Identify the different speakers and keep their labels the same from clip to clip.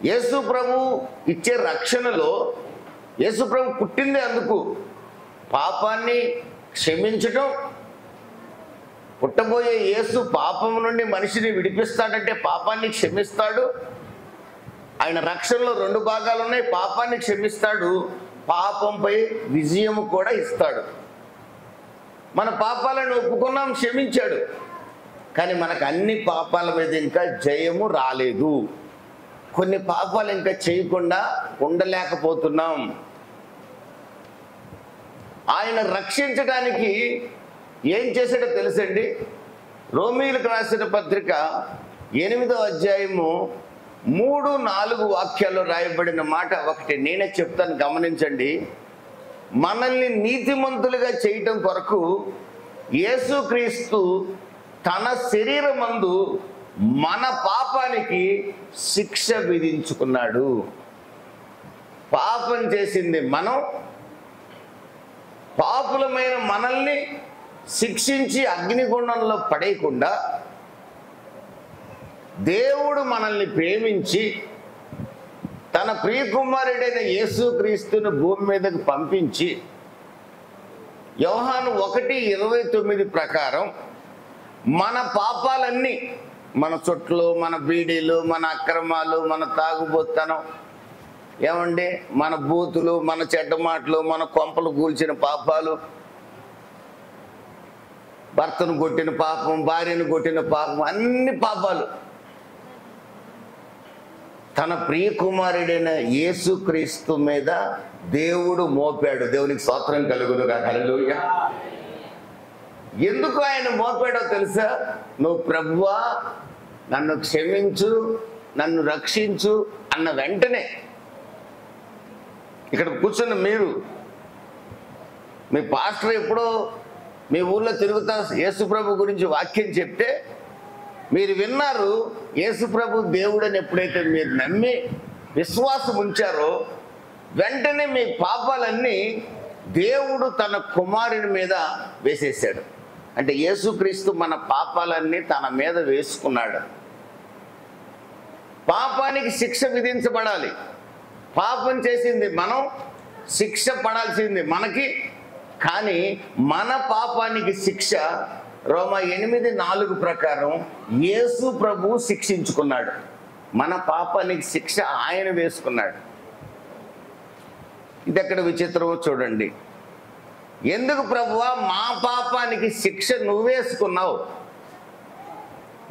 Speaker 1: యేసు ప్రభు ఇచ్చే రక్షణలో యేసు ప్రభు పుట్టిందే అందుకు, పాపాన్ని క్షమించటం. పుట్టబోయే యేసు పాపం నుండి మనిషిని విడిపిస్తాడంటే పాపాన్ని క్షమిస్తాడు. ఆయన రక్షణలో 2 భాగాలు ఉన్నాయి. పాపాన్ని క్షమిస్తాడు, పాపంపై విజయము కూడా ఇస్తాడు. మన పాపాలను ఒప్పుకున్నాం, క్షమించాడు. కానీ మనకు అన్ని పాపాల మీద ఇంకా జయము రాలేదు. కొన్ని పాపాలు ఇంకా చేయకుండా ఉండలేకపోతున్నాం. ఆయన రక్షించడానికి ఏం చేశాడో తెలుసండి. రోమీయులకు రాసిన పత్రిక 8వ అధ్యాయము 3-4 వాక్యాల్లో రాయబడిన మాట ఒకటి నేనే చెప్తాను, గమనించండి. మనల్ని నీతిమంతులుగా చేయటం కొరకు యేసుక్రీస్తు తన శరీరమందు మన పాపానికి శిక్ష విధించుకున్నాడు. పాపం చేసింది మనం, పాపులమైన మనల్ని శిక్షించి అగ్నిగుండంలో పడేయకుండా దేవుడు మనల్ని ప్రేమించి తన ప్రియకుమారుడైన యేసుక్రీస్తును భూమి మీదకు పంపించి యోహాను 1:29 ప్రకారం మన పాపాలన్నీ, మన చుట్లు, మన బీడీలు, మన అక్రమాలు, మన తాగుబోత్తనం, ఏమండి, మన బూతులు, మన చెడ్డ మాటలు, మన కొంపలు కూల్చిన పాపాలు, భర్తను కొట్టిన పాపం, భార్యను కొట్టిన పాపం, అన్ని పాపాలు తన ప్రియ కుమారుడైన యేసుక్రీస్తు మీద దేవుడు మోపాడు. దేవునికి స్తోత్రం కలుగునుగాక. హల్లెలూయా. ఎందుకు ఆయన మోపాడో తెలుసా? నువ్వు ప్రభువా నన్ను క్షమించు, నన్ను రక్షించు అన్న వెంటనే ఇక్కడ కూర్చున్న మీరు, మీ పాస్టర్ ఎప్పుడో మీ ఊళ్ళో తిరుగుతా యేసుప్రభు గురించి వాక్యం చెప్తే మీరు విన్నారు. యేసుప్రభు దేవుడని ఎప్పుడైతే మీరు నమ్మి విశ్వాసం ఉంచారో వెంటనే మీ పాపాలన్నీ దేవుడు తన కుమారుని మీద వేసేసాడు. అంటే యేసుక్రీస్తు మన పాపాలన్నీ తన మీద వేసుకున్నాడు. పాపానికి శిక్ష విధించబడాలి. పాపం చేసింది మనం, శిక్ష పడాల్సింది మనకి. కానీ మన పాపానికి శిక్ష రోమా 8:4 ప్రకారం యేసు ప్రభు శిక్షించుకున్నాడు. మన పాపానికి శిక్ష ఆయన వేసుకున్నాడు. ఇది ఎక్కడ విచిత్రమో చూడండి. ఎందుకు ప్రభువా మా పాపానికి శిక్ష నువ్వేసుకున్నావు?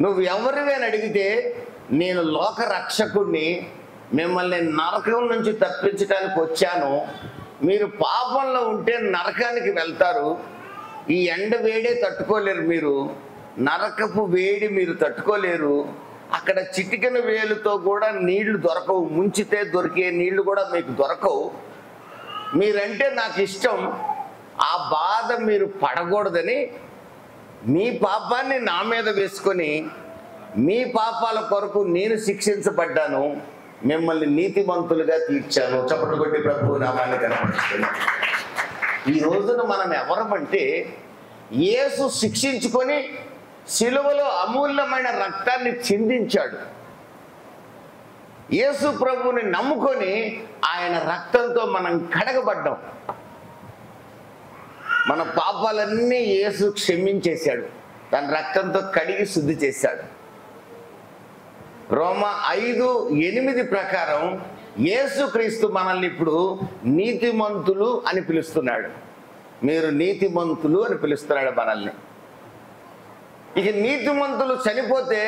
Speaker 1: నువ్వు ఎవరివి అని అడిగితే, నేను లోక రక్షకుడిని, మిమ్మల్ని నరకం నుంచి తప్పించడానికి వచ్చాను. మీరు పాపంలో ఉంటే నరకానికి వెళ్తారు. ఈ ఎండ వేడే తట్టుకోలేరు, మీరు నరకపు వేడి మీరు తట్టుకోలేరు. అక్కడ చిటికెన వేలుతో కూడా నీళ్లు దొరకవు, ముంచితే దొరికే నీళ్లు కూడా మీకు దొరకవు. మీరంటే నాకు ఇష్టం, ఆ బాధ మీరు పడకూడదని మీ పాపాన్ని నా మీద వేసుకొని మీ పాపాల కొరకు నేను శిక్షించబడ్డాను, మిమ్మల్ని నీతిమంతులుగా తీర్చాను. చప్పట్లు కొట్టి ప్రభువు నామాన్ని కనపరుస్తున్నాను. ఈ రోజున మనం ఎవరమంటే, యేసు శిక్షించుకొని శిలువలో అమూల్యమైన రక్తాన్ని చిందించాడు. యేసు ప్రభువుని నమ్ముకొని ఆయన రక్తంతో మనం కడగబడ్డాం. మన పాపాలన్నీ యేసు క్షమించేశాడు, తన రక్తంతో కడిగి శుద్ధి చేశాడు. రోమా 5:8 ప్రకారం యేసుక్రీస్తు మనల్ని ఇప్పుడు నీతిమంతులు అని పిలుస్తున్నాడు. మీరు నీతిమంతులు అని పిలుస్తున్నాడు మనల్ని. ఇక నీతిమంతులు చనిపోతే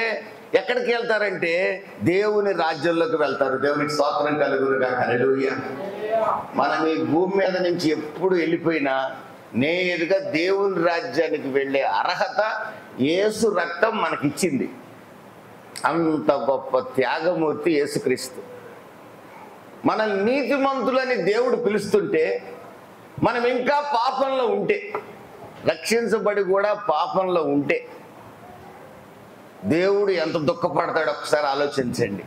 Speaker 1: ఎక్కడికి వెళ్తారంటే దేవుని రాజ్యంలోకి వెళ్తారు. దేవునికి స్తోత్రం కలుగునుగాక. హల్లెలూయా. మనం ఈ భూమి మీద నుంచి ఎప్పుడు వెళ్ళిపోయినా నేరుగా దేవుని రాజ్యానికి వెళ్ళే అర్హత యేసు రక్తం మనకిచ్చింది. అంత గొప్ప త్యాగమూర్తి యేసుక్రీస్తు. మన నీతిమంతులని దేవుడు పిలుస్తుంటే మనం ఇంకా పాపంలో ఉంటే, రక్షించబడి కూడా పాపంలో ఉంటే దేవుడు ఎంత దుఃఖపడతాడో ఒకసారి ఆలోచించండి.